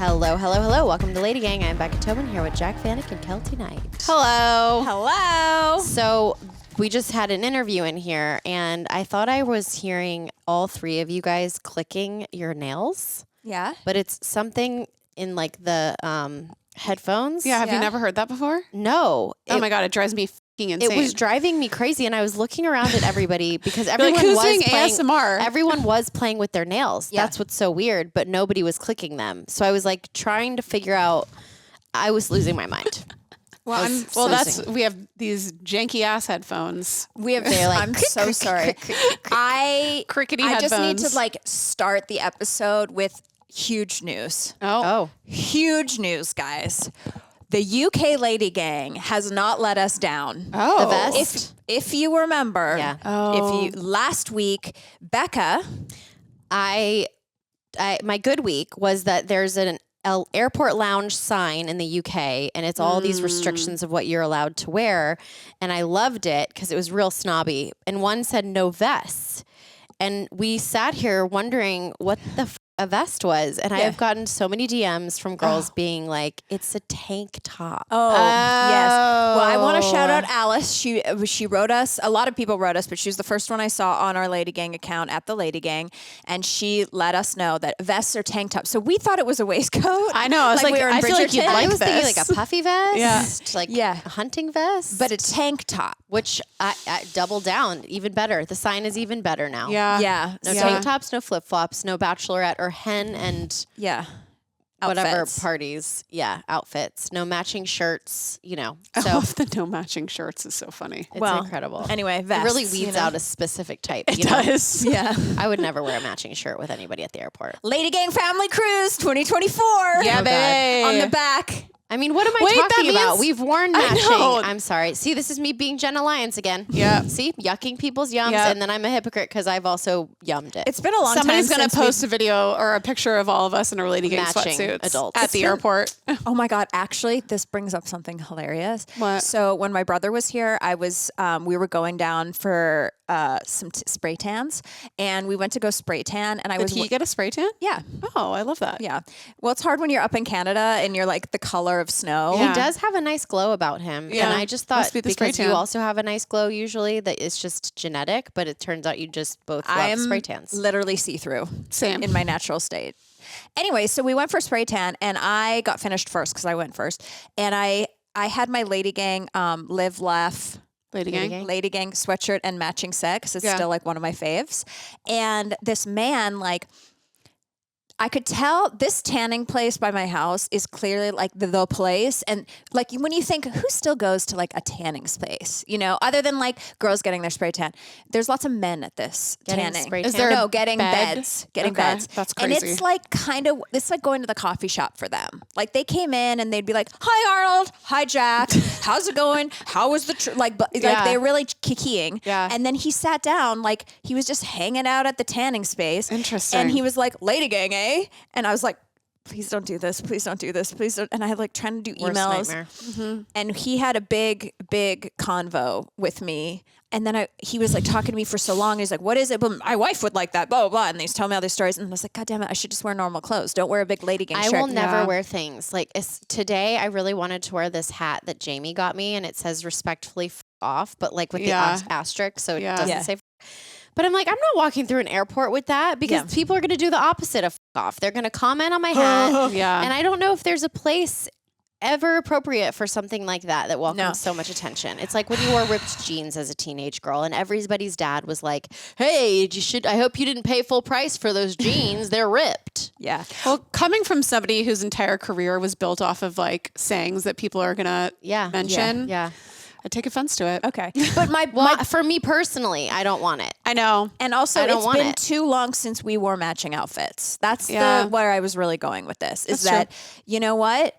Hello, hello, hello. Welcome to LadyGang. I'm beccatobin here with jacvanek and keltieknight. Hello. Hello. So we just had an interview in here, and I thought I was hearing all three of you guys clicking your nails. Yeah. But it's something in like the headphones. Yeah, have you never heard that before? No. Oh my God, it drives me f***ing insane. It was driving me crazy, and I was looking around at everybody because everyone who's was doing playing ASMR? Everyone was playing with their nails. Yeah. That's what's so weird, but nobody was clicking them. So I was like trying to figure out. I was losing my mind. We have these janky ass headphones. They're like, I'm so sorry. I Crickety just need headphones. to start the episode with huge news. oh, Huge news, guys. The UK LadyGang has not let us down. Oh. the vest. If you remember, Yeah. last week, Becca, I my good week was that there's an airport lounge sign in the UK, and it's all these restrictions of what you're allowed to wear, and I loved it because it was real snobby. And one said no vests, and we sat here wondering what the a vest was, and I have gotten so many DMs from girls being like, "It's a tank top." Oh, yes. Well, I want to shout out Alice. She wrote us. A lot of people wrote us, but she was the first one I saw on our LadyGang account at the LadyGang, and she let us know that vests are tank tops. So we thought it was a waistcoat. I know. I was like, we were in I feel like you'd Bridgerton. like I was thinking this. like a puffy vest, Yeah. a hunting vest, but a tank top. which I double down, even better. The sign is even better now. Yeah. Yeah. No So- tank tops, no flip flops, no bachelorette or hen and Yeah. whatever Outfits. parties. Yeah, outfits. No matching shirts, I So love the no matching shirts. Is so funny. it's Well, incredible. Anyway, It vests. really weeds out a specific type. It you know? does. Yeah. I would never wear a matching shirt with anybody at the airport. LadyGang Family Cruise 2024. Yeah, God. babe. On the back. I mean, what am I Wait, talking that about? means- We've worn I matching. know. I'm sorry. See, this is me being Jenna Lyons again. Yeah. See, yucking people's yums, Yeah. and then I'm a hypocrite because I've also yummed it. It's been a long Somebody's time gonna since post a video or a picture of all of us in our LadyGang Matching sweatsuits adults. at the airport. Oh my God! Actually, this brings up something hilarious. What? So when my brother was here, we were going down for some spray tans, and we went to go spray tan, and I Did was he get a spray tan? yeah. Oh, I love that. Yeah. Well, it's hard when you're up in Canada and you're like the color of snow. He does have a nice glow about him. Yeah. And I just thought Must be the spray because you tan. also have a nice glow usually that it's just genetic, but it turns out you just both love I'm spray tans. literally see-through. Same. In my natural state. Anyway, so we went for spray tan, and I got finished first because I went first, and I had my LadyGang Live Laugh LadyGang. LadyGang sweatshirt and matching set because it's Yeah. still like one of my faves. And this man, I could tell this tanning place by my house is clearly like the place. And like when you think who still goes to like a tanning space, other than like girls getting their spray tan, there's lots of men at this Getting tanning. spray Is tan? there a No, getting bed? beds, getting Okay, beds. that's And crazy. it's like it's like going to the coffee shop for them. Like they came in and they'd be like, "Hi Arnold, hi Jack, how's it going? How was the like Yeah. they're really kikiing." Yeah. And then he sat down like he was just hanging out at the tanning space. Interesting. And he was like, "LadyGang, eh?" And I was like, "Please don't do this. Please don't do this. Please don't." And I like trying to do Worst emails. nightmare. And he had a big convo with me. And then he was like talking to me for so long. He's like, "What is it?" But my wife would like that, blah, blah, blah. And he's telling me all these stories. And I was like, "God damn it, I should just wear normal clothes. Don't wear a big LadyGang I shirt." will never Yeah. wear things. Like today, I really wanted to wear this hat that Jamie got me, and it says respectfully off, but like with Yeah. the asterisk, so it Yeah. doesn't Yeah. say But I'm like, I'm not walking through an airport with that because Yeah. people are going to do the opposite of off. They're going to comment on my hat. Yeah. And I don't know if there's a place ever appropriate for something like that welcomes No. so much attention. It's like when you wore ripped jeans as a teenage girl and everybody's dad was like, "Hey, I hope you didn't pay full price for those jeans. They're ripped." Yeah. Well, coming from somebody whose entire career was built off of like sayings that people are gonna Yeah. mention, Yeah. I take offense to it. Okay. But Well, for me personally, I don't want it. I know. and also I don't it's want been it. too long since we wore matching outfits. That's Yeah. where I was really going with this. Is That's that you know what?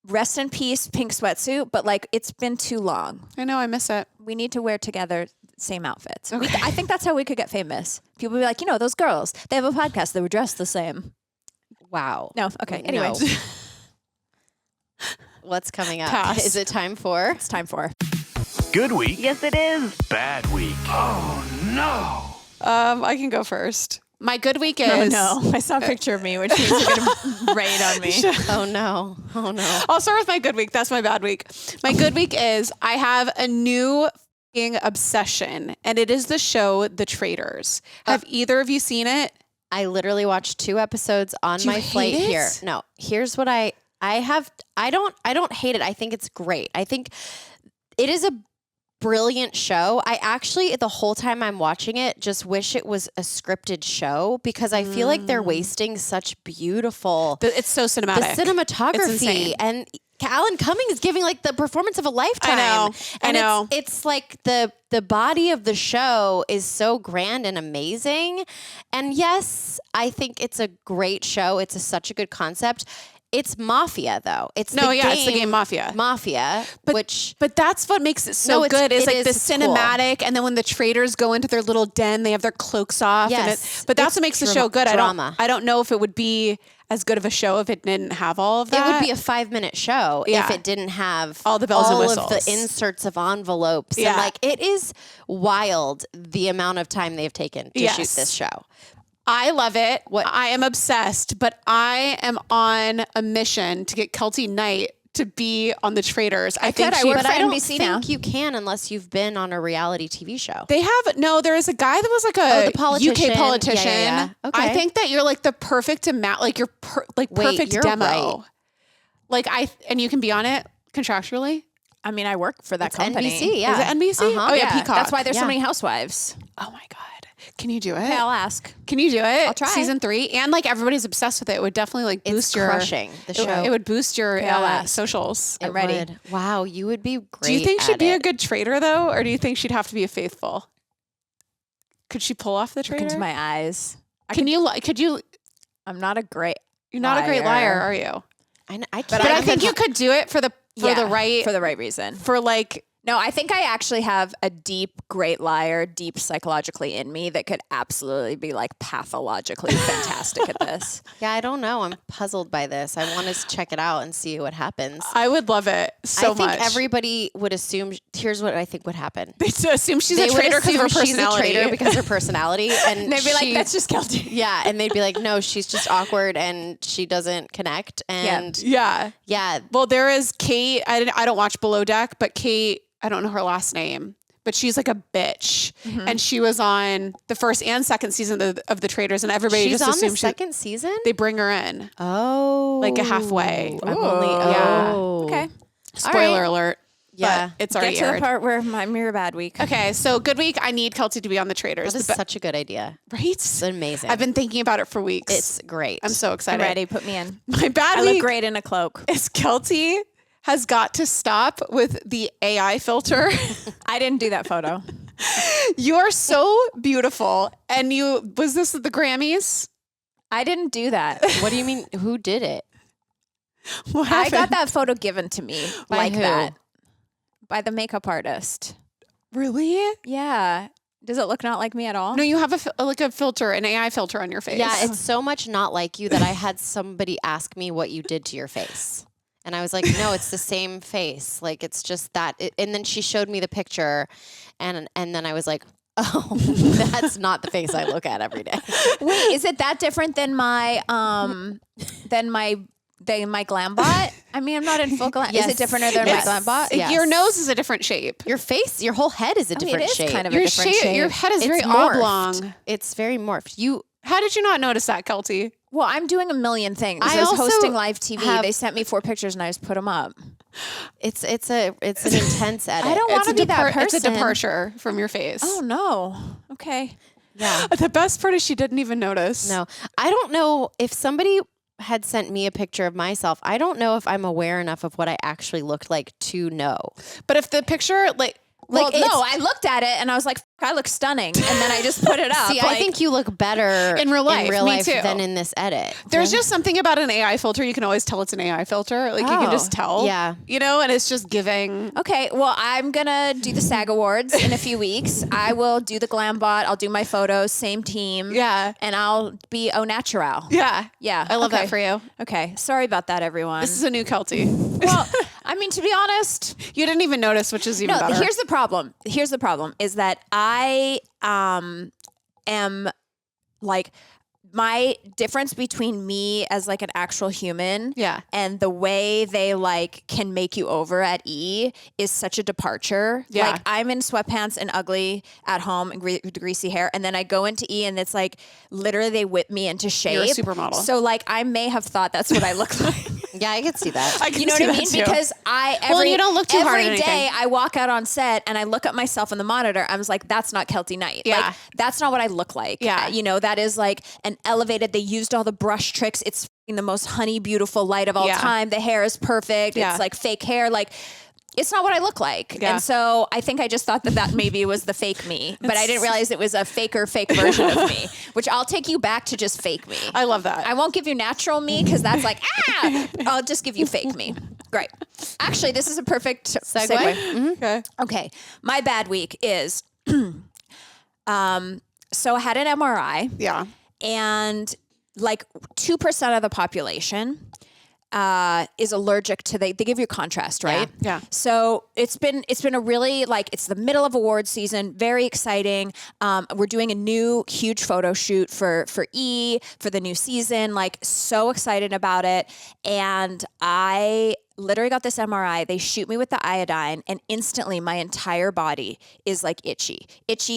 Rest in peace, pink sweatsuit. But like, it's been too long. I know. I miss it. We need to wear together same outfits. Okay. I think that's how we could get famous. People would be like, those girls, they have a podcast. They were dressed the same. Wow. No. Okay. Anyway, No. What's coming up? Pass. Is it time for? it's time for. Good week, Yes, it is. bad week. Oh no. I can go first. My good week is... Oh no, I saw a picture of me, which means you're going to raid on me. Oh no. Oh no. I'll start with my good week. That's my bad week. My good week is I have a new obsession, and it is the show The Traitors. Have either of you seen it? I literally watched 2 episodes on my flight here. No, here's what I don't hate it. I think it's great. I think it is a brilliant show. I actually, the whole time I'm watching it, just wish it was a scripted show because I feel like they're wasting such beautiful. It's so cinematic. The cinematography and Alan Cumming is giving like the performance of a lifetime. I know. It's like the body of the show is so grand and amazing. And yes, I think it's a great show. It's such a good concept. It's Mafia though. It's the game Mafia. But that's what makes it so good. Is like the cinematic, and then when the traitors go into their little den, they have their cloaks off. Yes, but that's what makes the show good. Drama. I don't know if it would be as good of a show if it didn't have all of that. It would be a 5-minute show if it didn't have all the bells and whistles, of the inserts of envelopes. Yeah. And like it is wild the amount of time they've taken to shoot this show. I love it. I am obsessed, but I am on a mission to get Keltieknight to be on The Traitors. I don't think you can unless you've been on a reality TV show. There is a guy that was like a politician. UK politician. Yeah. Okay. I think that you're like the perfect amount, like you're perfect you're demo. Right. And you can be on it contractually. I mean, I work for that company. NBC, yeah. Is it NBC? Uh-huh. Oh yeah, Peacock. That's why there's so many housewives. Oh my God. Can you do it? Okay, I'll ask. Can you do it? I'll try. Season 3. And like everybody's obsessed with it. It would definitely like boost your crushing the show. It would boost your socials. I'm ready. Would. Wow, you would be great. Do you think she'd be it. a good traitor though? Or do you think she'd have to be a faithful? Could she pull off the traitor? Look into my eyes. Could you? I'm not a great You're not a great liar, are you? I can't. But I think you could do it for the right reason. For like. No, I think I actually have a deep, great liar, deep psychologically in me that could absolutely be like pathologically fantastic at this. Yeah, I don't know. I'm puzzled by this. I want to check it out and see what happens. I would love it so much. I think everybody would assume. Here's what I think would happen. They assume she's a traitor because of her personality. She's a traitor because of her personality, and they'd be like, "That's just Keltie." Yeah, and they'd be like, "No, she's just awkward and she doesn't connect." And yeah. Well, there is Kate. I don't watch Below Deck, but Kate. I don't know her last name, but she's like a bitch. Mm-hmm. And she was on the first and second season of the Traitors, and everybody just assumed she's on the second season. They bring her in. Oh, like a halfway. Okay. Spoiler alert. Yeah, but it's already Get to the part where I'm your bad week. Okay, so good week. I need Keltie to be on the Traitors. This is such a good idea. Right? It's amazing. I've been thinking about it for weeks. It's great. I'm so excited. I'm ready. Put me in. My bad I week look great in a cloak. is Keltie has got to stop with the AI filter. I didn't do that photo. You're so beautiful. And was this at the Grammys? I didn't do that. What do you mean? Who did it? What happened? I got that photo given to me By who? that. By the makeup artist. Really? Yeah. Does it look not like me at all? No, you have a filter, an AI filter on your face. Yeah, it's so much not like you that I had somebody ask me what you did to your face. And I was like, no, it's the same face. Like, it's just that. And then she showed me the picture. And then I was like, oh, that's not the face I look at every day. Wait, is it that different than my glam bot? I mean, I'm not in full glam. Yes. Is it different than my glam bot? Yes. Your nose is a different shape. Your face, your whole head is a different it is shape. kind of a different shape. Your head is very morphed. oblong. It's very morphed. How did you not notice that, Keltie? Well, I'm doing a million things. I I was also hosting live TV. They sent me 4 pictures and I just put them up. It's an intense edit. I don't want to be that person. It's a departure from your face. Oh no. Okay. Yeah. The best part is she didn't even notice. No, I don't know if somebody had sent me a picture of myself. I don't know if I'm aware enough of what I actually looked like to know. But if the picture Well, no, I looked at it and I was like, I look stunning. And then I just put it up. See, I think you look better in real life, me too. than in this edit. There's just something about an AI filter. You can always tell it's an AI filter. Like you can just tell. Yeah. And it's just giving. Okay, well, I'm going to do the SAG Awards in a few weeks. I will do the glam bot. I'll do my photos, same team. Yeah. And I'll be au natural. Yeah. Yeah. I love that for you. Okay. Sorry about that, everyone. This is a new Keltie. Well, I mean, to be honest, you didn't even notice, which is even better. Here's the problem. Here's the problem is that I am like my difference between me as like an actual human Yeah. and the way they like can make you over at E is such a departure. Yeah. Like I'm in sweatpants and ugly at home and greasy hair. And then I go into E and it's like literally they whip me into shape. You're a supermodel. So like I may have thought that's what I look like. Yeah, I could see that. I can You know see what I that mean? too. Because you don't look too hard at every day anything. I walk out on set and I look at myself in the monitor. I was like, that's not Keltieknight. Yeah. Like, that's not what I look like. Yeah. You know, that is like an elevated, they used all the brush tricks. It's f***ing the most honey beautiful light of all Yeah. time. The hair is perfect. Yeah. It's like fake hair. Like, it's not what I look like. Yeah. And so I think I just thought that maybe was the fake me, but I didn't realize it was a fake version of me, which I'll take you back to just fake me. I love that. I won't give you natural me because that's like, I'll just give you fake me. Great. Actually, this is a perfect segue. Mm-hmm. Okay. Okay. My bad week is, so I had an MRI Yeah. and like 2% of the population is allergic to they give you contrast, right? Yeah. So it's been a really like it's the middle of award season, very exciting. We're doing a new huge photo shoot for E for the new season. Like so excited about it, and I literally got this MRI. They shoot me with the iodine, and instantly my entire body is like itchy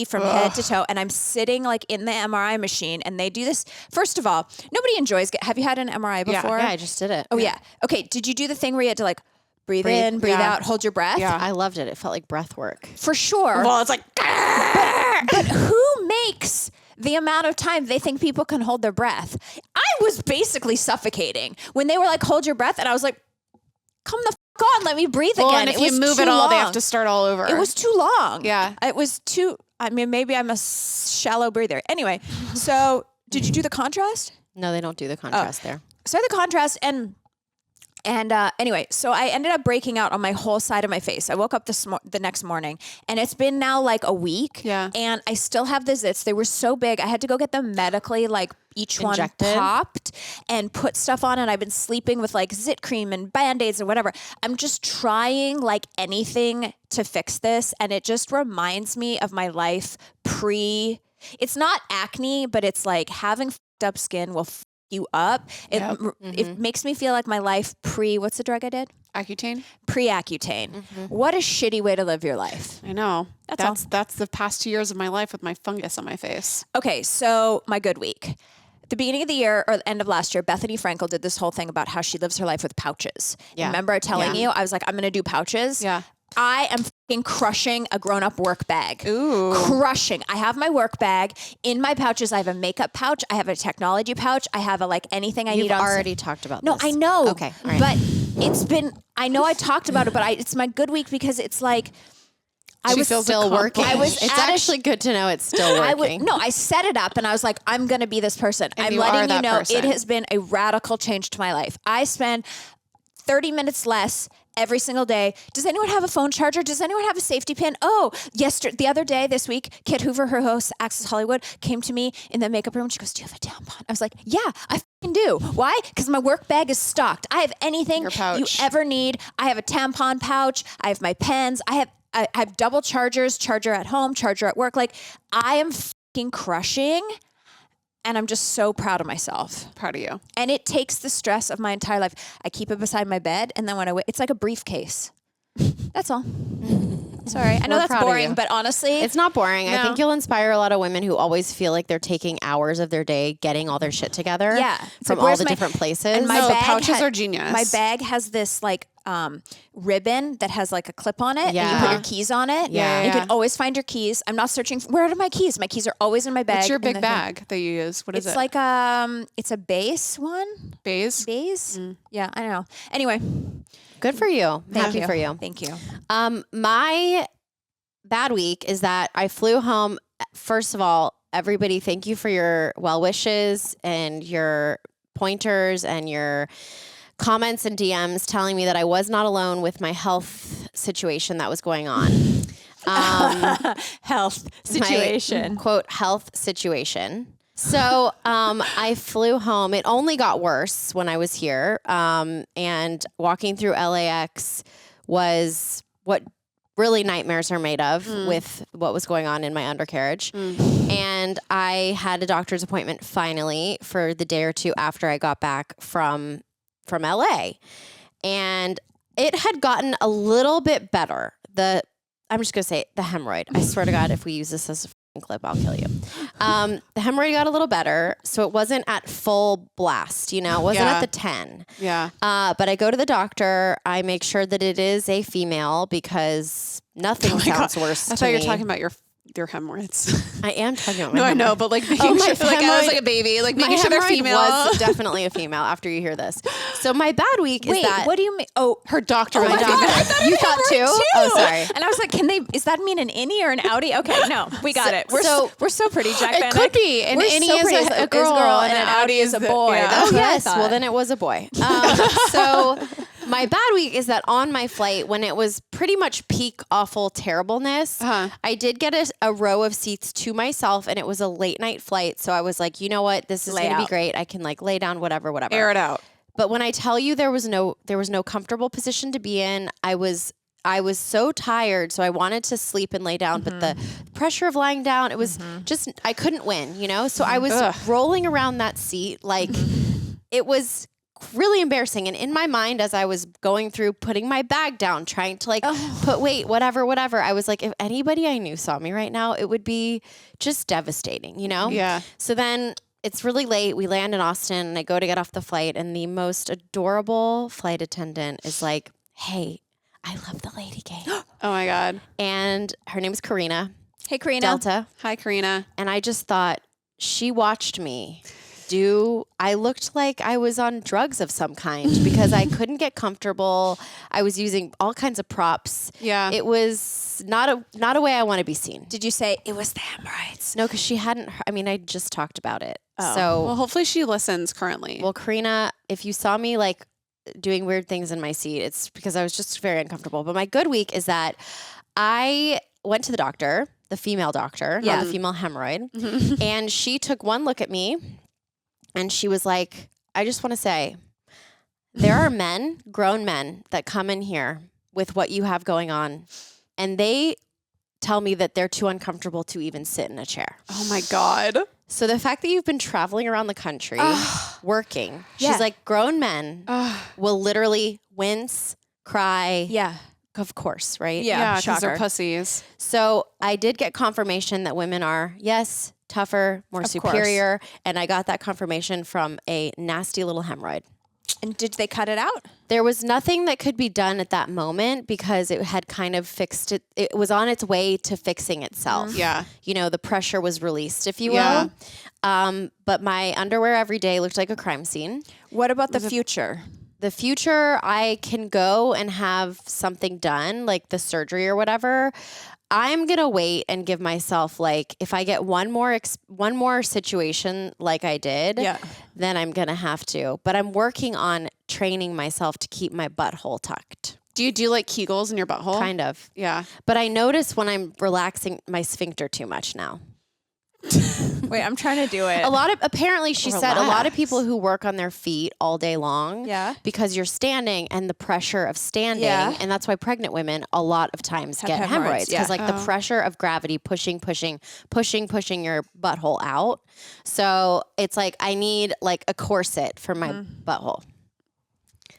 from head to toe. And I'm sitting like in the MRI machine, and they do this. First of all, nobody enjoys. Have you had an MRI before? Yeah, I just did it. Oh yeah. Okay. Did you do the thing where you had to like breathe in, breathe yeah. out, hold your breath? Yeah. I loved it. It felt like breath work. For sure. Well, it's like, But who makes the amount of time they think people can hold their breath? I was basically suffocating when they were like, hold your breath. And I was like, come the fuck on, let me breathe well, again. and if It was you move too it all, they long. have to start all over. It was too long. Yeah. It was too, I mean, maybe I'm a shallow breather. Anyway, so did you do the contrast? No, they don't do the contrast there. So I had the contrast and anyway, so I ended up breaking out on my whole side of my face. I woke up the next morning, and it's been now like a week. Yeah. And I still have the zits. They were so big. I had to go get them medically, like each Injected? one popped and put stuff on. And I've been sleeping with like zit cream and Band-Aids and whatever. I'm just trying like anything to fix this. And it just reminds me of my life it's not acne, but it's like having f***ed up skin will you up. It makes me feel like my life what's the drug I did? Accutane. Pre-Accutane. What a shitty way to live your life. I know. That's That's the past 2 years of my life with my fungus on my face. Okay, so my good week. The beginning of the year or the end of last year, Bethany Frankel did this whole thing about how she lives her life with pouches. Yeah. Remember telling you? I was like, I'm going to do pouches. Yeah. I am fucking crushing a grown-up work bag. Ooh. Crushing. I have my work bag. In my pouches, I have a makeup pouch. I have a technology pouch. I have a like anything I You've need on. already talked about No, this. I know. Okay, all right. But it's been, I know I talked about it, but it's my good week because it's like, I She was feels Still working. accomplished. It's actually good to know it's still working. I set it up and I was like, I'm going to be this person. And I'm you are letting you that know person. it has been a radical change to my life. I spend 30 minutes less every single day. Does anyone have a phone charger? Does anyone have a safety pin? Oh, the other day, this week, Kit Hoover, her host, Access Hollywood, came to me in the makeup room. She goes, do you have a tampon? I was like, yeah, I fucking do. Why? Because my work bag is stocked. I have anything Your pouch. you ever need. I have a tampon pouch. I have my pens. I have double chargers, charger at home, charger at work. Like I am fucking crushing. And I'm just so proud of myself. Proud of you. And it takes the stress of my entire life. I keep it beside my bed, and then when it's like a briefcase. That's all. Sorry, I know We're that's proud of boring, you. but honestly, It's not boring. I No. think you'll inspire a lot of women who always feel like they're taking hours of their day getting all their shit together. Yeah. It's From like, all where's the my- different places. and my No, bag pouches are genius. My bag has this like ribbon that has like a clip on it, and you Yeah. put your keys on it. Yeah. You can always find your keys. I'm not searching. Where are my keys? My keys are always in my bag. What's your in big the thing. bag that you use? What is It's it? like it's a base one. Baize? Base. Yeah, I don't know. Anyway, Good for you. thank Happy you for you. Thank you. My bad week is that I flew home. First of all, everybody, thank you for your well wishes and your pointers and your comments and DMs telling me that I was not alone with my health situation that was going on. Health My, quote, health situation. So I flew home. It only got worse when I was here. And walking through LAX was what really nightmares are made of with what was going on in my undercarriage. And I had a doctor's appointment finally for the day or two after I got back from LA. And it had gotten a little bit better. I'm just going to say the hemorrhoid. I swear to God, if we use this as a clip, I'll kill you. The hemorrhoid got a little better. So it wasn't at full blast, it wasn't at the 10. Yeah. But I go to the doctor. I make sure that it is a female because nothing sounds worse to me. I thought you were talking about your hemorrhoids. I am talking about my No, I know, hemorrhoid. but like making sure, like I was like a baby, like making sure they're hemorrhoid female. was definitely a female after you hear this. So my bad week is that. what do you mean? Oh, Her doctor. my was God, I thought You it thought was hemorrhoid too? Oh, sorry. And I was like, does that mean an innie or an outie? Okay, no, we got it. We're so pretty, Jack It Van could Dyke. be. An We're innie so is pretty a girl, and an outie is a boy. Yeah. That's Oh, what I yes. thought. Well, then it was a boy. So my bad week is that on my flight, when it was pretty much peak awful terribleness, I did get a row of seats to myself, and it was a late night flight. So I was like, you know what? This is going to be great. I can like lay down, whatever. Air it out. But when I tell you there was no comfortable position to be in, I was so tired, so I wanted to sleep and lay down, but the pressure of lying down, it was just, I couldn't win, So I was rolling around that seat like it was really embarrassing. And in my mind, as I was going through putting my bag down, trying to like put weight, whatever, I was like, if anybody I knew saw me right now, it would be just devastating, Yeah. So then it's really late. We land in Austin and I go to get off the flight, and the most adorable flight attendant is like, hey, I love the LadyGang. Oh my God. And her name is Karina. Hey, Karina. Delta. Hi, Karina. And I just thought she watched me I looked like I was on drugs of some kind because I couldn't get comfortable. I was using all kinds of props. Yeah. It was not a way I want to be seen. Did you say it was the hemorrhoids? No, because she hadn't, I just talked about it. Oh. So, Well, hopefully she listens currently. well, Karina, if you saw me like doing weird things in my seat, it's because I was just very uncomfortable. But my good week is that I went to the doctor, the female doctor, not the female hemorrhoid, and she took one look at me and she was like, I just want to say, there are men, grown men, that come in here with what you have going on, and they tell me that they're too uncomfortable to even sit in a chair. Oh my God. So the fact that you've been traveling around the country working, Yeah. she's like, grown men will literally wince, cry. Yeah. Of course, right? Yeah. Yeah, because they're shocker. pussies. So I did get confirmation that women are, yes, tougher, more Of superior. And I got that confirmation from a nasty little hemorrhoid. And did they cut it out? There was nothing that could be done at that moment because it had kind of fixed it. It was on its way to fixing itself. Yeah. The pressure was released, if you will. Yeah. But my underwear every day looked like a crime scene. What about the future? The future, I can go and have something done, like the surgery or whatever. I'm going to wait and give myself, like, if I get one more situation like I did, then I'm going to have to. But I'm working on training myself to keep my butthole tucked. Do you do like Kegels in your butthole? Kind of. Yeah. But I notice when I'm relaxing my sphincter too much now. Wait, I'm trying to do it. Apparently she said a lot of people who work on their feet all day long because you're standing and the pressure of standing, and that's why pregnant women a lot of times get hemorrhoids because like the pressure of gravity pushing your butthole out. So it's like I need like a corset for my butthole.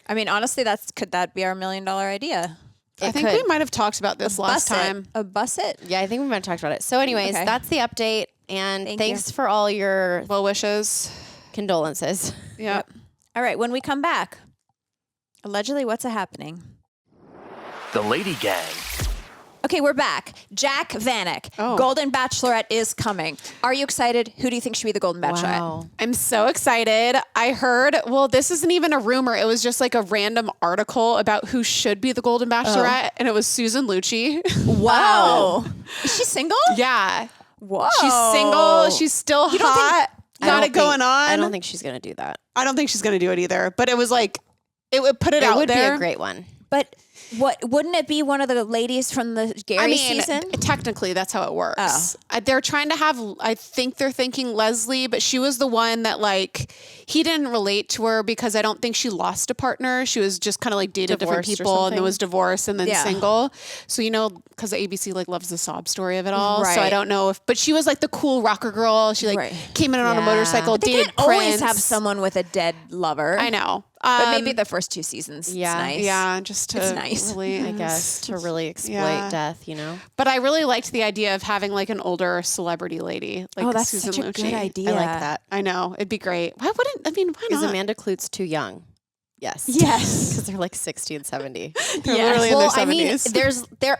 I mean, honestly, could that be our $1 million idea? I think we might have talked about this last time. A busset? Yeah, I think we might have talked about it. So anyways, that's the update. And thanks for all your well wishes. Condolences. Yep. All right, when we come back, allegedly, what's happening? The LadyGang. Okay, we're back. Jacvanek. Oh. Golden Bachelorette is coming. Are you excited? Who do you think should be the Golden Bachelorette? Wow. I'm so excited. I heard, well, this isn't even a rumor. It was just like a random article about who should be the Golden Bachelorette. And it was Susan Lucci. Wow. Is she single? Yeah. Whoa. She's single. She's still hot. Got it going on. I don't think she's going to do that. I don't think she's going to do it either. But it was like, it would put it out would there. be a great one. But What wouldn't it be one of the ladies from the Gary season? Technically, that's how it works. They're trying to have, I think they're thinking Leslie, but she was the one that like, he didn't relate to her because I don't think she lost a partner. She was just kind of like dated different people and then was divorced and then single. So, because the ABC like loves the sob story of it all. Right. So I don't know but she was like the cool rocker girl. She like came in on a motorcycle, But they dated can't always Prince. have someone with a dead lover. I know. But maybe the first 2 seasons, it's nice. Yeah, just to it's nice. really, I guess, to really exploit death, But I really liked the idea of having like an older celebrity lady. Like that's Susan such a Lucci. good idea. I like that. I know. It'd be great. Why Is not? Amanda Klutz too young? Yes. Yes. Because they're like 60 and 70. They're literally in their 70s. I mean,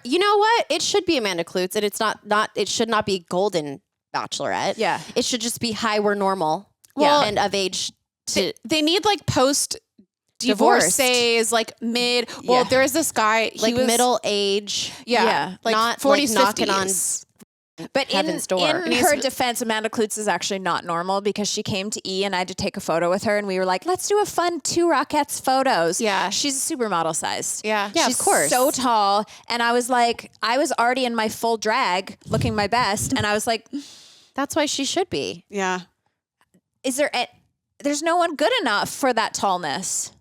you know what? It should be Amanda Klutz, and it's not. It should not be Golden Bachelorette. Yeah. It should just be hi, we're normal. Well, and of age. They need like post Divorced. divorces, like mid. Well, there is this guy. Like middle age. Yeah. like not 40s, like knocking 50s. But Heaven's door. in her defense, Amanda Klutz is actually not normal because she came to E and I had to take a photo with her and we were like, let's do a fun 2 Rockettes photos. Yeah. She's supermodel sized. Yeah. Yeah, She's of course. so tall. And I was like, I was already in my full drag looking my best. And I was like, That's why she should be. Yeah. there's no one good enough for that tallness.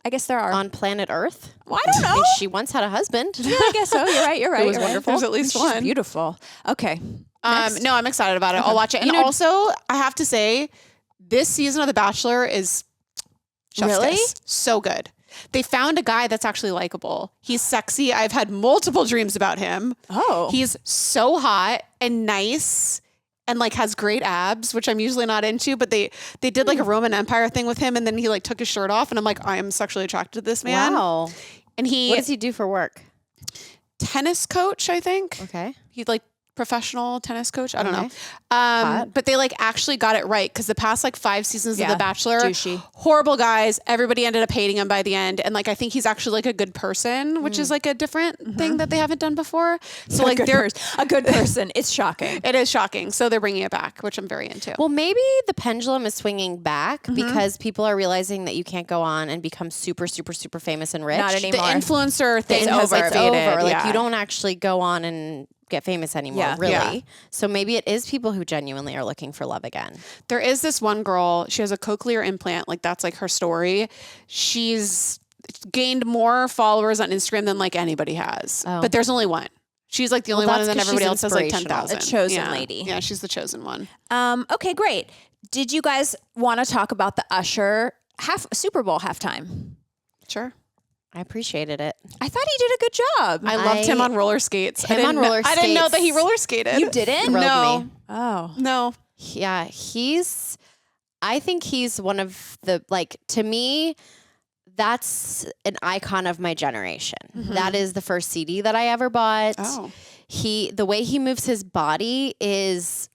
I guess there are. On planet Earth. Well, I don't know. I mean, she once had a husband. Yeah, I guess so. You're right. You're right. was you're right. wonderful. There's at least She's one. beautiful. Okay. Next. No, I'm excited about it. I'll watch it. And also, I have to say, this season of The Bachelor is chef's Really? kiss. So good. They found a guy that's actually likable. He's sexy. I've had multiple dreams about him. Oh. He's so hot and nice and like has great abs, which I'm usually not into, but they did like a Roman Empire thing with him and then he like took his shirt off and I'm like, I am sexually attracted to this man. Wow. And What does he do for work? tennis coach, I think. Okay. He's like professional tennis coach. I don't Okay. know. Hot. But they like actually got it right because the past like 5 seasons of The Bachelor, douchey. horrible guys. Everybody ended up hating him by the end. And like, I think he's actually like a good person, which is like a different thing that they haven't done before. So like they're a good person. It's shocking. it is shocking. So they're bringing it back, which I'm very into. Well, maybe the pendulum is swinging back because people are realizing that you can't go on and become super, super, super famous and rich. Not the anymore. influencer thing It's has over. like It's faded. over. Like Yeah. you don't actually go on and get famous anymore, Yeah. really. Yeah. So maybe it is people who genuinely are looking for love again. There is this one girl, she has a cochlear implant, like that's like her story. She's gained more followers on Instagram than like anybody has. Oh. But there's only one. She's like the only one that's and then 'cause everybody she's else has like inspirational. 10,000. A chosen Yeah. lady. Yeah, she's the chosen one. Okay, great. Did you guys want to talk about the Usher Super Bowl halftime? Sure. I appreciated it. I thought he did a good job. I loved him on roller skates. Him on roller I didn't know that he skates. roller skated. You didn't? Thrilled No. me. Oh. No. Yeah, I think he's one of the, like, to me, that's an icon of my generation. That is the first CD that I ever bought. Oh. The way he moves his body is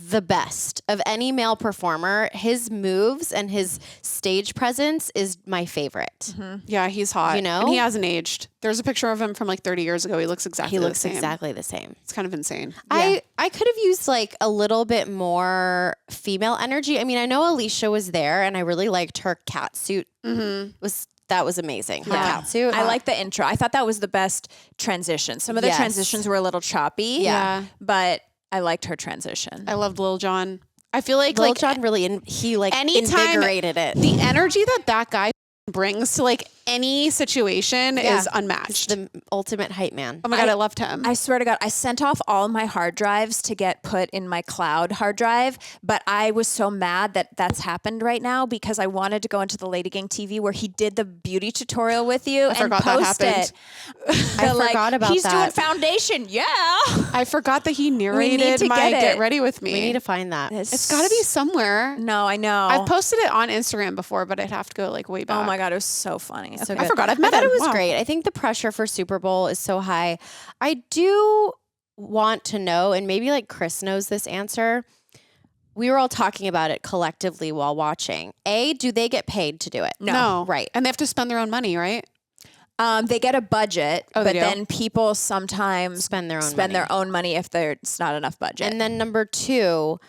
the best of any male performer. His moves and his stage presence is my favorite. Yeah, he's hot. You know? And he hasn't aged. There's a picture of him from like 30 years ago. He looks exactly He looks the same. exactly the same. It's kind of insane. I could have used like a little bit more female energy. I mean, I know Alicia was there and I really liked her cat suit. That was amazing. Her cat suit. I like the intro. I thought that was the best transition. Some of the Yes. transitions were a little choppy. Yeah. But I liked her transition. I loved Lil Jon. I feel like Lil Jon really, anytime- invigorated it. the energy that guy brings to like any situation Yeah. is unmatched. The ultimate hype man. Oh my God, I loved him. I swear to God, I sent off all my hard drives to get put in my cloud hard drive, but I was so mad that that's happened right now because I wanted to go into the LadyGang TV where he did the beauty tutorial with you and forgot that post happened. it. I forgot about he's that. doing foundation. Yeah. I forgot that he need narrated to my get Get it. Ready With Me. We need to find that. It's got to be somewhere. No, I know. I've posted it on Instagram before, but I'd have to go like way back. Oh my God, it was so funny. So Okay. I forgot I've met I thought him. it was Wow. great. I think the pressure for Super Bowl is so high. I do want to know, and maybe like Chris knows this answer. We were all talking about it collectively while watching. Do they get paid to do it? No. Right. And they have to spend their own money, right? They get a budget, Oh, but they do? then people sometimes Spend their own spend money. their own money if there's not enough budget. And then number 2,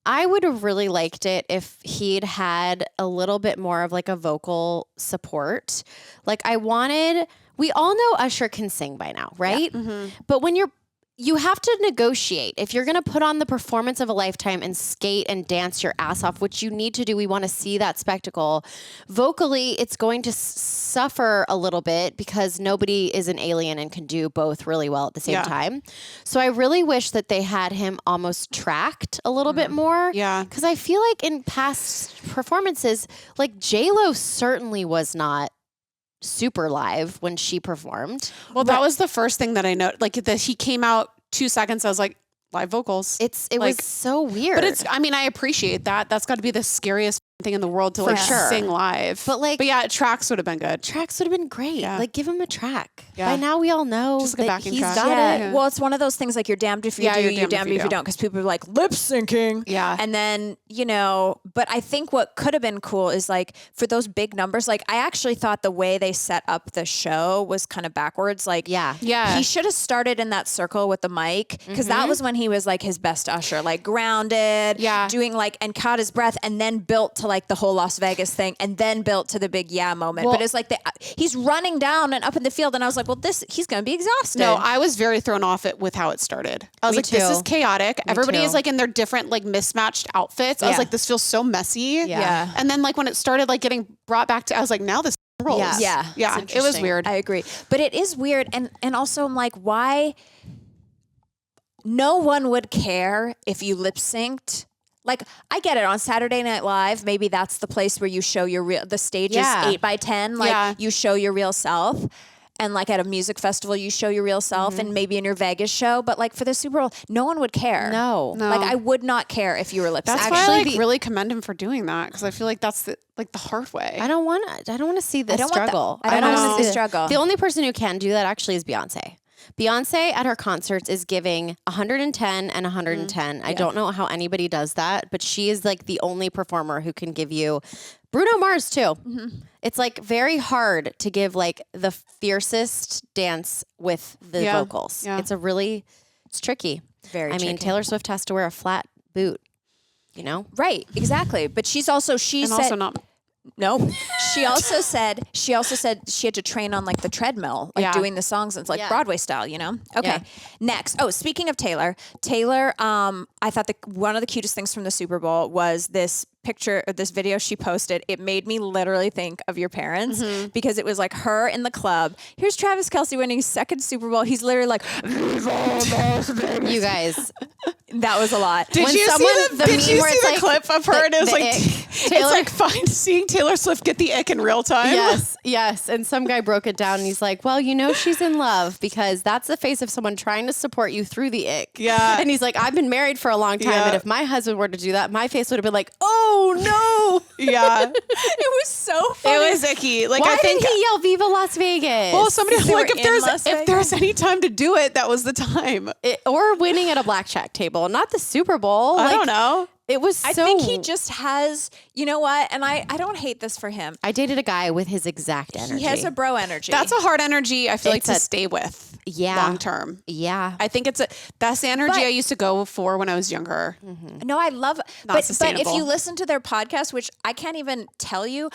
I would have really liked it if he'd had a little bit more of like a vocal support. Like we all know Usher can sing by now, right? Yeah. Mm-hmm. But when you have to negotiate. If you're going to put on the performance of a lifetime and skate and dance your ass off, which you need to do, we want to see that spectacle. Vocally, it's going to suffer a little bit because nobody is an alien and can do both really well at the same time. So I really wish that they had him almost tracked a little bit more. Yeah. Because I feel like in past performances, like J-Lo certainly was not super live when she performed. Well, that was the first thing that I noticed. Like that he came out 2 seconds. I was like, live vocals. It was so weird. But I appreciate that. That's got to be the scariest thing in the world to sing live. But yeah, tracks would have been good. Tracks would have been great. Yeah. Like give him a track. Yeah. By now we all know Just like a that backing he's track. got it. Well, it's one of those things like you're damned if you do, you're damned if you don't. Because people are like lip syncing. Yeah. And then, but I think what could have been cool is like for those big numbers, like I actually thought the way they set up the show was kind of backwards. Like, Yeah. he should have started in that circle with the mic because that was when he was like his best Usher, like grounded, doing like, and caught his breath and then built to like the whole Las Vegas thing and then built to the big moment. Well, but it's like he's running down and up in the field and I was like, well, he's going to be exhausted. No, I was very thrown off with how it started. I was Me like, this too. is chaotic. Everybody too. is like in their different like mismatched outfits. I was like, this feels so messy. Yeah. And then like when it started like getting brought back to, I was like, now this rolls. Yeah. Yeah. It's It was interesting. weird. I agree. But it is weird. And also I'm like, why no one would care if you lip synced? Like, I get it on Saturday Night Live. Maybe that's the place where you show the stage is 8x10. Like you show your real self. And like at a music festival, you show your real self and maybe in your Vegas show. But like for the Super Bowl, no one would care. No. Like I would not care if you were lip synced. That's why I like really commend him for doing that because I feel like that's the hard way. I don't want to see the I don't want that. struggle. I don't want to see the struggle. The only person who can do that actually is Beyonce. Beyonce at her concerts is giving 110 and 110. I don't know how anybody does that, but she is like the only performer who can give you Bruno Mars too. It's like very hard to give like the fiercest dance with the vocals. Yeah. It's tricky. Very I mean, tricky. Taylor Swift has to wear a flat boot, you know? Right, exactly. But she said also not. no. She also said she had to train on like the treadmill, like doing the songs. And it's like Broadway style, you know? Okay. Yeah. Next. Oh, speaking of Taylor, I thought one of the cutest things from the Super Bowl was this picture or this video she posted. It made me literally think of your parents because it was like her in the club. Here's Travis Kelce winning his second Super Bowl. He's literally like, You guys. that was a lot. Did When you someone- see the, the did you meme where see it's the like clip of her and it was the like ick. it's like fine seeing Taylor Swift get the ick in real time. Yes. And some guy broke it down and he's like, well, she's in love because that's the face of someone trying to support you through the ick. Yeah. And he's like, I've been married for a long time. Yeah. And if my husband were to do that, my face would have been like, oh no. Yeah. It was so funny. It was icky. Like Why I think didn't he yell Viva Las Vegas? well somebody They like were in Las if there's any time to do it, that was the time. Or winning at a blackjack table, not the Super Bowl. I don't know. It was I think he just has, you know what? And I don't hate this for him. I dated a guy with his exact energy. He has a bro energy. That's a hard energy I feel like It's to a- stay with Yeah. long term. Yeah. I think that's the energy But- I used to go for when I was younger. No, I love Not but if sustainable. you listen to their podcast, which I can't even tell you,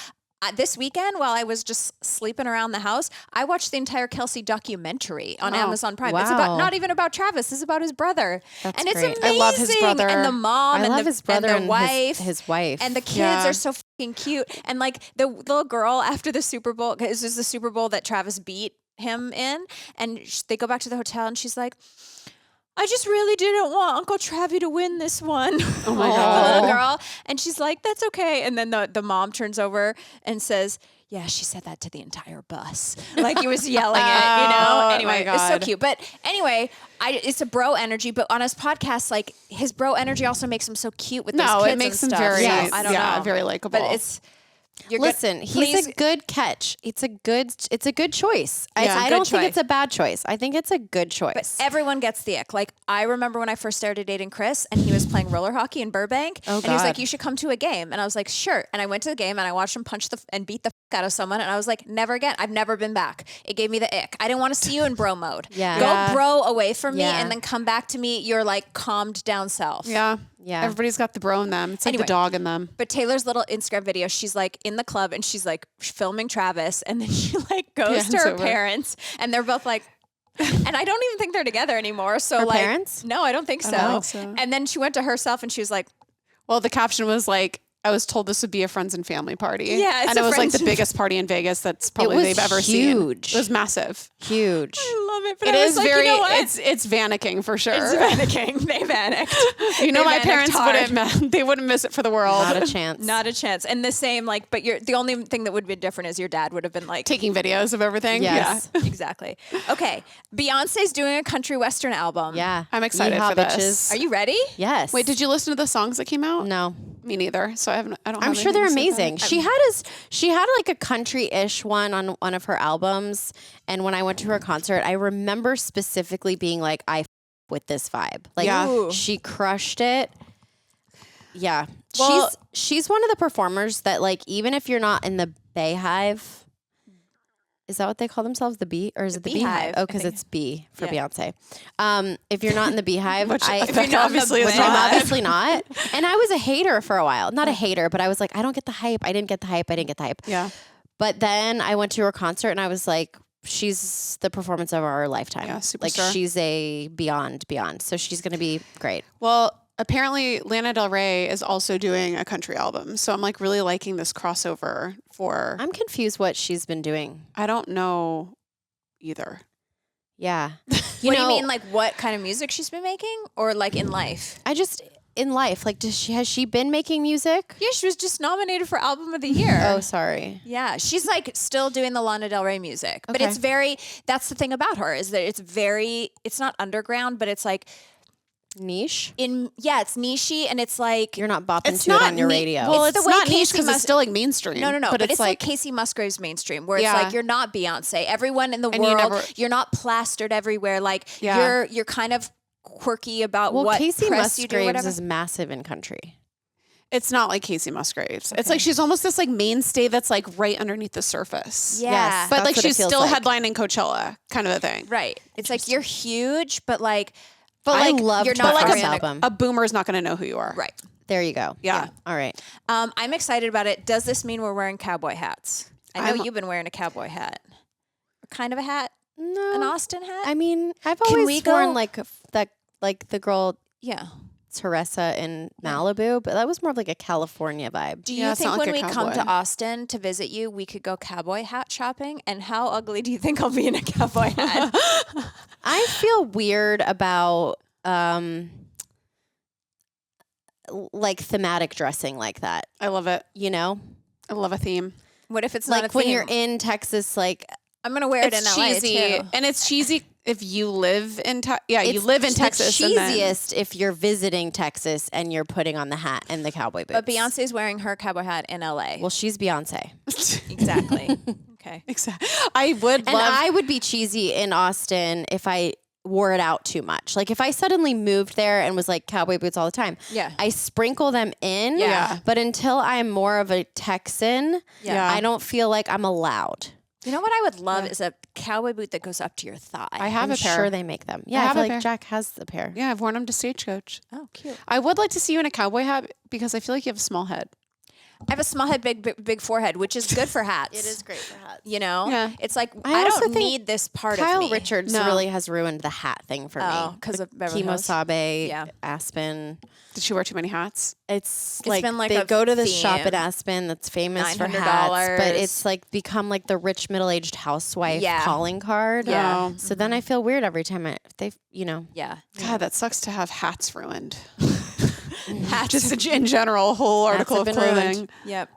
this weekend while I was just sleeping around the house, I watched the entire Kelsey documentary on Amazon Prime. It's wow. not even about Travis. It's about his brother. That's and it's great. amazing. I love his brother. And the mom I and love his brother and and the wife. his wife. And the kids Yeah. are so fucking cute. And like the little girl after the Super Bowl, because this is the Super Bowl that Travis beat him in. And they go back to the hotel and she's like, I just really didn't want Uncle Travie to win this one. Oh my The God. little girl. And she's like, that's okay. And then the mom turns over and says, yeah, she said that to the entire bus. Like he was yelling it, you know? Oh, Anyway, my it's so God. cute. But anyway, it's a bro energy. But on his podcast, like his bro energy also makes him so cute with those No, kids it makes and him stuff. very So I don't know. very likable. But it's Listen, he's a good catch. It's a good choice. Yeah, I good don't think choice. it's a bad choice. I think it's a good choice. But everyone gets the ick. Like I remember when I first started dating Chris and he was playing roller hockey in Burbank. Oh, and he was like, God. you should come to a game. And I was like, sure. And I went to the game and I watched him punch and beat the fuck out of someone, and I was like, never again. I've never been back. It gave me the ick. I didn't want to see you in bro mode. Yeah. Go bro away from me, Yeah. and then come back to me. You're like calmed down self. Yeah. Yeah. Everybody's got the bro in them. It's like Anyway. the dog in them. But Taylor's little Instagram video, she's like in the club and she's like filming Travis, and then she like goes Yeah, to it's her over. parents, and they're both like, and I don't even think they're together anymore. So Her like, parents? no, I don't think so. don't think so. And then she went to herself and she was like, Well, the caption was like, I was told this would be a friends and family party. Yeah, it's and a it was like friends the and- biggest party in Vegas that's probably was they've ever seen. huge. It was massive. Huge. I love it. But It I was is like, very. you know what? It's vaneking for sure. It's vaneking. They vanecked. You know, They my vanecked parents hard. they wouldn't miss it for the world. Not a chance. Not a chance. And the same, like, but the only thing that would be different is your dad would have been like, Taking videos of everything. Yes. Yeah. exactly. Okay. Beyonce's doing a country western album. Yeah. I'm excited Yeehaw, for this. bitches. Are you ready? Yes. Wait, did you listen to the songs that came out? No. Me neither. So I don't. I'm have sure they're anything to say about amazing. it. She had like a country-ish one on one of her albums, and when I went to her concert, I remember specifically being like, "I with this vibe." Like Yeah. Ooh. she crushed it. Yeah, Well- she's one of the performers that like even if you're not in the Bayhive, is that what they call themselves? The Bee or is it the Beehive? Beehive, Oh, I because think. it's B for Yeah. Beyonce. If you're not in the Beehive, Which I Becca obviously is which I'm not. obviously not. And I was a hater for a while. Not a hater, but I was like, I don't get the hype. I didn't get the hype. I didn't get the hype. Yeah. But then I went to her concert and I was like, she's the performance of our lifetime. Yeah, Like superstar. she's a beyond. So she's going to be great. Well, apparently Lana Del Rey is also doing a country album. So I'm like really liking this crossover for. I'm confused what she's been doing. I don't know either. Yeah. What do you mean, like what kind of music she's been making, or like in life? I just in life, like has she been making music? Yeah, she was just nominated for Album of the Year. Oh, sorry. Yeah, she's like still doing the Lana Del Rey music, but Okay. it's that's the thing about her is that it's not underground, but it's like Niche. it's nichey, and it's like, You're not bopping It's to it not on your ni- radio. Well, It's it's the way not niche Casey because Mus- it's still like mainstream. no, But it's like Casey Musgrave's mainstream, where it's Yeah. like you're not Beyonce. Everyone in the And you world, never- you're not plastered everywhere. Like Yeah. you're kind of quirky about well, what Casey press you do, Musgraves whatever. is massive in country. It's not like Casey Musgraves. It's like she's almost this like mainstay that's like right underneath the surface. Yeah. Yes. But That's like what it she's feels still like. headlining Coachella kind of a thing. Right. It's like you're huge, but like, I like, loved you're her not first like album. A boomer is not going to know who you are. right. There you go. Yeah. All right. I'm excited about it. Does this mean we're wearing cowboy hats? I know I'm- you've been wearing a cowboy hat. Kind of a hat? No. An Austin hat? I mean, I've Can always we go- worn like that, like the girl yeah. Teresa in Malibu, but that was more of like a California vibe. Do you Yeah, it's think not when like we a come to cowboy. Austin to visit you, we could go cowboy hat shopping? And how ugly do you think I'll be in a cowboy hat? I feel weird about like thematic dressing like that. I love it. You know, I love a theme. What if it's not like a when theme? you're in Texas, like I'm gonna wear it in It's LA cheesy. too. And it's cheesy if you live in you it's live in the Texas. and then- cheesiest if you're visiting Texas and you're putting on the hat and the cowboy boots. But Beyonce's wearing her cowboy hat in LA. well, she's Beyonce, exactly. Okay. Exactly. I would and love. I would be cheesy in Austin if I wore it out too much. Like if I suddenly moved there and was like cowboy boots all the time. Yeah. I sprinkle them in. Yeah. But until I'm more of a Texan, Yeah. I don't feel like I'm allowed. You know what I would love is a cowboy boot that goes up to your thigh. I have I'm a pair. sure they make them. Yeah, I, have feel a like pair. Jack has the pair. Yeah, I've worn them to Stagecoach. Oh, cute. I would like to see you in a cowboy hat because I feel like you have a small head. I have a small head, big forehead, which is good for hats. great for hats. You know, Yeah. it's like I I, also don't think need this part Kyle of me. Richards No. really has ruined the hat thing for Oh, me. 'cause The of Beverly Hills? Kemosabe, Yeah. Aspen. Did she wear too many hats? It's been like they a go to this shop theme. at Aspen that's famous for $900. hats, but it's like become like the rich middle-aged housewife Yeah. calling card. Yeah. Oh. So then I feel weird every time they, Yeah. God, that sucks to have hats ruined. Hats just in general, a whole Hats article have of been ruined. clothing. Yep.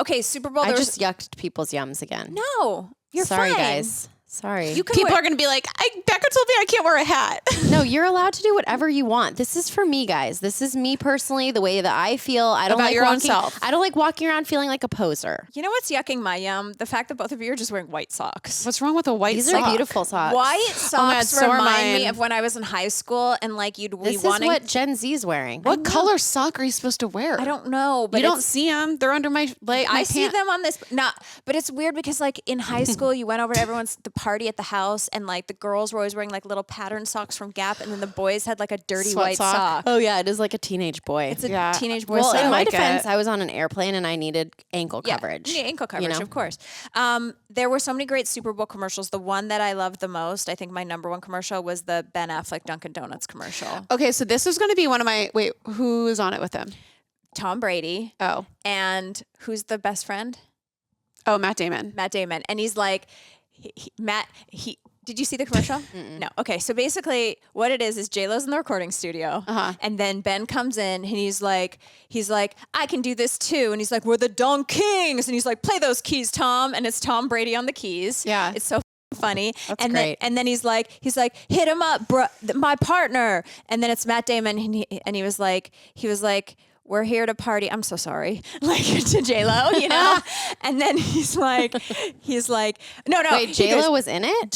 Okay, Super Bowl. I there just was yucked people's yums again. no. You're Sorry, fine. guys. Sorry. You can People wear- are going to be like, Becca told me I can't wear a hat. No, you're allowed to do whatever you want. This is for me, guys. This is me personally, the way that I feel. I don't About like your own walking, self. I don't like walking around feeling like a poser. You know what's yucking my yum? The fact that both of you are just wearing white socks. What's wrong with a white These sock? are beautiful socks. White my God, socks so are remind me mine. of when I was in high school and like we This is wanting. what Gen Z's wearing. What color sock are you supposed to wear? I don't know, but You don't it's- see them. They're under my I see them on this. But it's weird because like in high school, you went over to the party at the house, and like the girls were always wearing like little pattern socks from Gap, and then the boys had like a dirty Sweat white sock. sock. Oh yeah, it is like a teenage boy. It's a Yeah. teenage boy well, sock. in my like defense, it. I was on an airplane and I needed ankle coverage. Yeah, ankle coverage, know? of course. There were so many great Super Bowl commercials. The one that I loved the most, I think my number one commercial was the Ben Affleck Dunkin' Donuts commercial. Okay, so this is going to be one of my. Wait, who is on it with him? Tom Brady Oh, and who's the best friend? Matt Damon. Matt Damon. And he's like, did you see the commercial? No. Okay. So basically what it is J-Lo's in the recording studio and then Ben comes in and he's like, I can do this too. And he's like, we're the Don Kings. And he's like, play those keys, Tom. And it's Tom Brady on the keys. Yeah. It's so funny. That's and great. Then he's like, hit him up, bro, my partner. And then it's Matt Damon. And he was like, we're here to party. I'm so sorry. Like to J-Lo, you know? And then he's like, no. Wait, he J-Lo goes, was in it?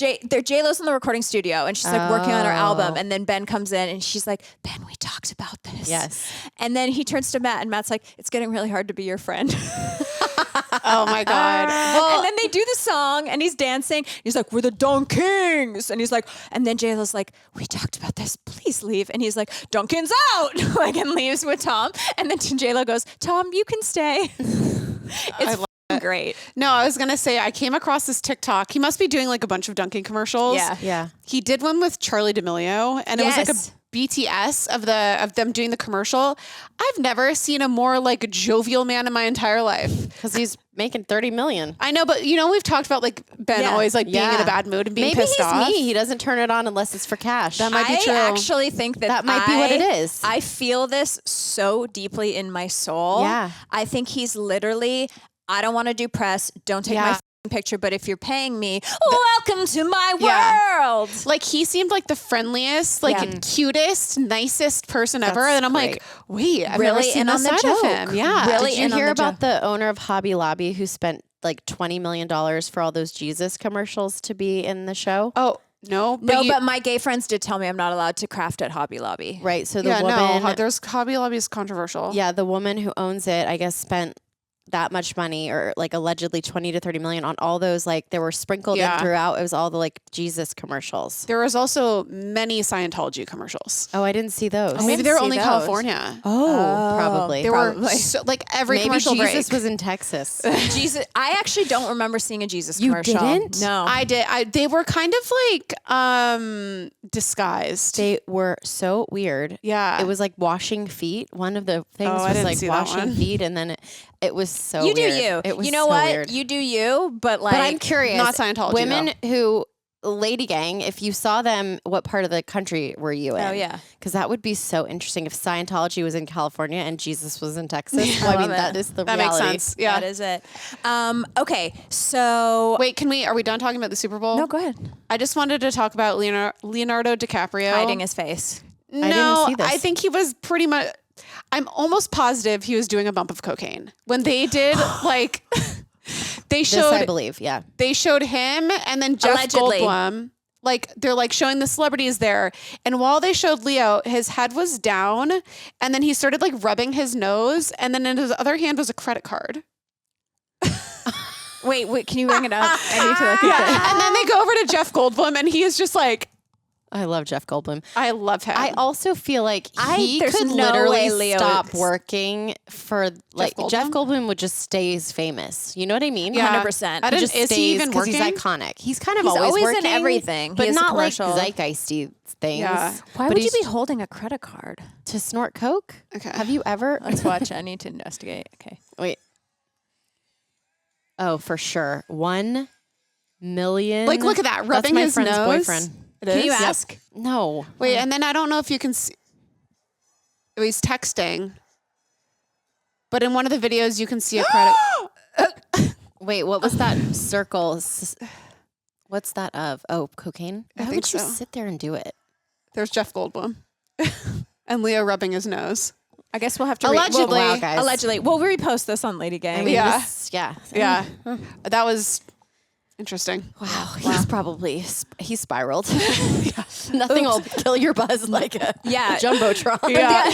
J-Lo's in the recording studio and she's like working on her album. And then Ben comes in and she's like, Ben, we talked about this. Yes. And then he turns to Matt and Matt's like, it's getting really hard to be your friend. Oh my God. And then they do the song and he's dancing. He's like, we're the Don Kings. And he's like, and then J-Lo's like, we talked about this. Please leave. And he's like, Duncan's out. Like, and leaves with Tom. And then J-Lo goes, Tom, you can stay. It's great. No, I was gonna say I came across this TikTok. He must be doing like a bunch of Dunkin' commercials. Yeah. Yeah. He did one with Charlie D'Amelio, and it was like a Yes. BTS of them doing the commercial. I've never seen a more like jovial man in my entire life. Because he's making 30 million. I know, but we've talked about like Ben Yeah. always like being in Yeah. a bad mood and being Maybe pissed he's off. me. He doesn't turn it on unless it's for cash. That might be I true. actually think that might be what it is. I feel this so deeply in my soul. Yeah. I think he's literally, I don't want to do press. Don't take my Yeah. f***ing picture, but if you're paying me, welcome to my Yeah. world. Like he seemed like the friendliest, like Yeah. cutest, nicest person ever. That's And I'm great. like, wait, I've Really never seen in on this the side of joke. him. Yeah. Really Did you in on hear the about joke. the owner of Hobby Lobby who spent like $20 million for all those Jesus commercials to be in the show? Oh, no. No, but my gay friends did tell me I'm not allowed to craft at Hobby Lobby. Right. So the yeah, woman, no. There's Hobby Lobby is controversial. yeah, the woman who owns it, I guess, spent that much money or like allegedly 20 to 30 million on all those, like they were sprinkled in Yeah. throughout. It was all the like Jesus commercials. There was also many Scientology commercials. Oh, I didn't see those. Maybe they're only California. Oh, probably. There Probably. were so, like every Maybe commercial Jesus break. was in Texas. Jesus, I actually don't remember seeing a Jesus You commercial. didn't? No. I did. They were kind of like disguised. They were so weird. Yeah. It was like washing feet. One of the things Oh, I was didn't like see that washing one. feet, and then it was so you do weird. you. It was you know so what? weird. You do you, but like But I'm curious. Not Scientology, Women who LadyGang, if you saw them, what part of the country were you in? Oh, yeah. Because that would be so interesting if Scientology was in California and Jesus was in Texas. Well, I mean, love it. that is the that reality. makes sense. Yeah. that is it. Okay, so Wait, are we done talking about the Super Bowl? no, go ahead. I just wanted to talk about Leonardo DiCaprio. Hiding his face. No, didn't see this. I think he was pretty much. I'm almost positive he was doing a bump of cocaine when they did like. They This I showed believe, yeah. they showed him and then Jeff Allegedly. Goldblum. Like they're like showing the celebrities there, and while they showed Leo, his head was down, and then he started like rubbing his nose, and then in his other hand was a credit card. Wait, can you bring it up? I need to look at this. And then they go over to Jeff Goldblum, and he is just like, I love Jeff Goldblum. I love him. I also feel like he there's could no literally way Leo stop is- working for like Jeff Goldblum would just stays famous. You know what I mean? Yeah. 100%. I He didn't- Just is stays he even 'cause he's working? iconic. He's kind of He's always in working, everything. He but has a not like commercial. zeitgeisty things. Yeah. Why But would you he's be holding a credit card? to snort coke? Okay. Have you ever? Let's watch. I need to investigate. Okay. Wait. Oh, for sure. 1 million. Like, look at that, That's rubbing my his friend's nose. boyfriend. It Can you is? ask? No. Wait, and then I don't know if you can see. Oh, he's texting. But in one of the videos, you can see a credit. Wait, what was that circle? What's that of? Oh, cocaine? I Why think would you so. sit there and do it? There's Jeff Goldblum and Leo rubbing his nose. I guess we'll have to Allegedly. Wow, guys. allegedly. We'll repost this on LadyGang. I mean, Yeah. yeah. Yeah, that was interesting. Wow, he's probably he spiraled. Nothing will kill your buzz like a jumbotron. Yeah.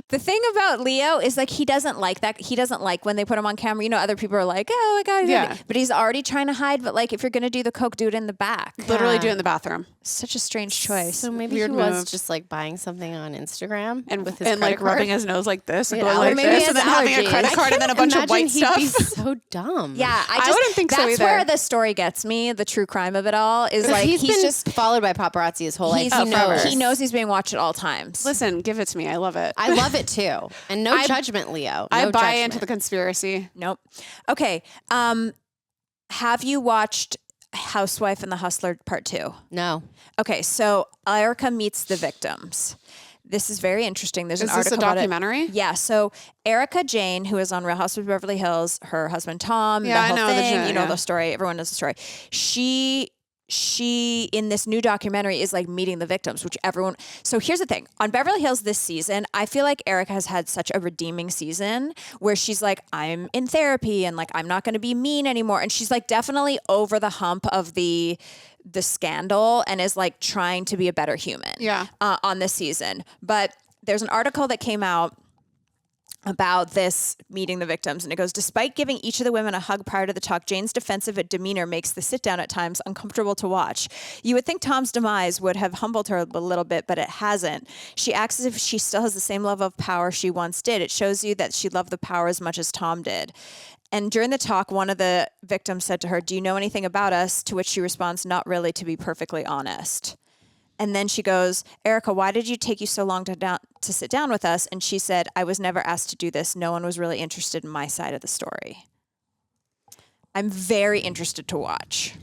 The thing about Leo is like he doesn't like that. He doesn't like when they put him on camera. You know, other people are like, "Oh my god," Yeah. but he's already trying to hide. But like, if you're gonna do the coke, do it in the back. Literally Yeah. do it in the bathroom. Such a strange choice. So maybe Weird he was move. just like buying something on Instagram And with his and like credit card. rubbing his nose like this and Yeah, going or like maybe this he and then has having a allergies. credit I card and then a bunch of Imagine white he'd stuff. be so dumb. Yeah, I wouldn't think so that's either. where the story gets me. The true crime of it all is like he's been just followed by paparazzi his whole life. he's, he knows he's being watched at all times. Listen, give it to me. I love it. I love it too, and no judgment, Leo. I No buy judgment. into the conspiracy. Nope. Okay. Have you watched Housewife and the Hustler Part 2? No. Okay, so Erica meets the victims. This is very interesting. There's Is an this a article about it. documentary? Yeah. So Erica Jane, who is on Real Housewives of Beverly Hills, her husband Tom, Yeah, the I whole know the thing, gen- you know yeah. the story. Everyone knows the story. She in this new documentary is like meeting the victims, which everyone. So here's the thing: on Beverly Hills this season, I feel like Erica has had such a redeeming season where she's like, I'm in therapy and like I'm not going to be mean anymore, and she's like definitely over the hump of the scandal and is like trying to be a better human. Yeah. On this season, but there's an article that came out about this meeting the victims. And it goes, despite giving each of the women a hug prior to the talk, Jane's defensive demeanor makes the sit down at times uncomfortable to watch. You would think Tom's demise would have humbled her a little bit, but it hasn't. She acts as if she still has the same level of power she once did. It shows you that she loved the power as much as Tom did. And during the talk, one of the victims said to her, do you know anything about us? To which she responds, not really, to be perfectly honest. And then she goes, Erica, why did you take you so long to sit down with us? And she said, I was never asked to do this. No one was really interested in my side of the story. I'm very interested to watch.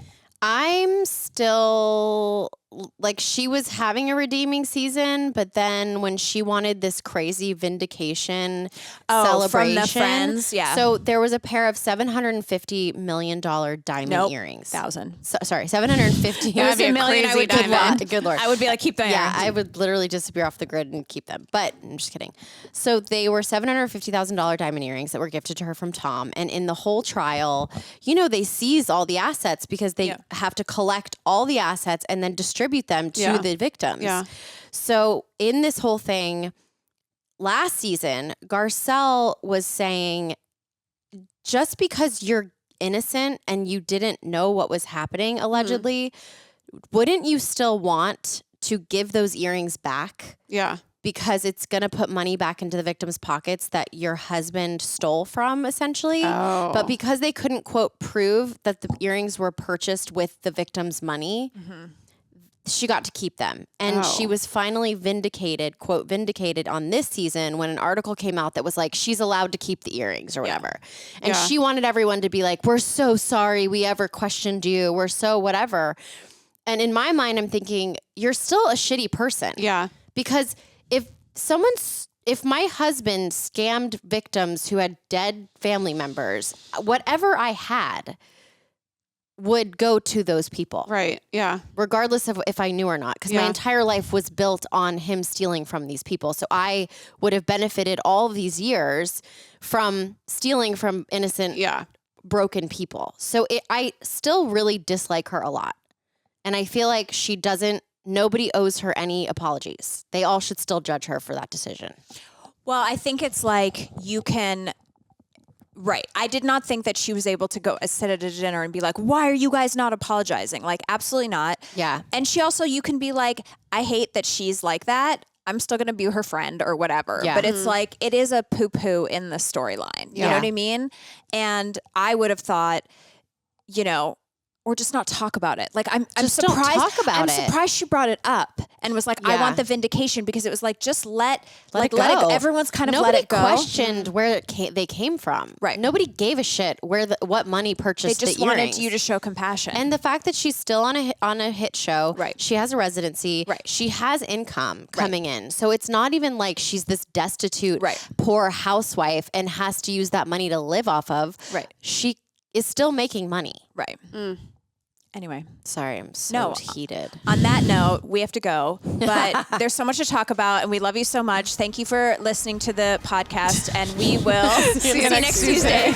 I'm still like, she was having a redeeming season, but then when she wanted this crazy vindication celebration, from the friends, yeah. So there was a pair of $750 million diamond earrings. Sorry, 750. It was be a a million. I crazy would keep diamond. that. Good Lord. I would be like, keep them. Yeah, I would literally disappear off the grid and keep them. But I'm just kidding. So they were $750,000 diamond earrings that were gifted to her from Tom. And in the whole trial, you know, they seize all the assets because they have to collect all the assets and then distribute them to the victims. Yeah. So in this whole thing, last season, Garcelle was saying, just because you're innocent and you didn't know what was happening, allegedly, wouldn't you still want to give those earrings back? Yeah. Because it's going to put money back into the victim's pockets that your husband stole from, essentially. Oh. But because they couldn't, quote, prove that the earrings were purchased with the victim's money, she got to keep them. And she was finally vindicated, quote, vindicated on this season when an article came out that was like, she's allowed to keep the earrings or whatever. And she wanted everyone to be like, we're so sorry we ever questioned you. We're so whatever. And in my mind, I'm thinking, you're still a shitty person. Yeah. Because if my husband scammed victims who had dead family members, whatever I had would go to those people. Right. Yeah. Regardless of if I knew or not. Because my entire life was built on him stealing from these people. So I would have benefited all of these years from stealing from innocent, broken people. So I still really dislike her a lot. And I feel like nobody owes her any apologies. They all should still judge her for that decision. Well, I think it's like you can. Right. I did not think that she was able to go sit at a dinner and be like, why are you guys not apologizing? Like, absolutely not. Yeah. And she also, you can be like, I hate that she's like that. I'm still going to be her friend or whatever. Yeah. But it's like, it is a poo-poo in the storyline. You know what I mean? And I would have thought, you know, or just not talk about it. Like I'm Just surprised. don't talk about I'm it. surprised she brought it up and was like, I Yeah. want the vindication, because it was like, just let Let it it go. go. Everyone's kind of Nobody let it go. questioned where they came from. Right. Nobody gave a shit what money They purchased just the wanted earrings. you to show compassion. And the fact that she's still on a hit show, Right. She has a residency, Right. She has income coming in, so it's not even like she's this destitute, Right. poor housewife and has to use that money to live off of. Right. She is still making money. right. Anyway. Sorry, I'm so No. heated. On that note, we have to go, but there's so much to talk about and we love you so much. Thank you for listening to the podcast and we will See you next Tuesday.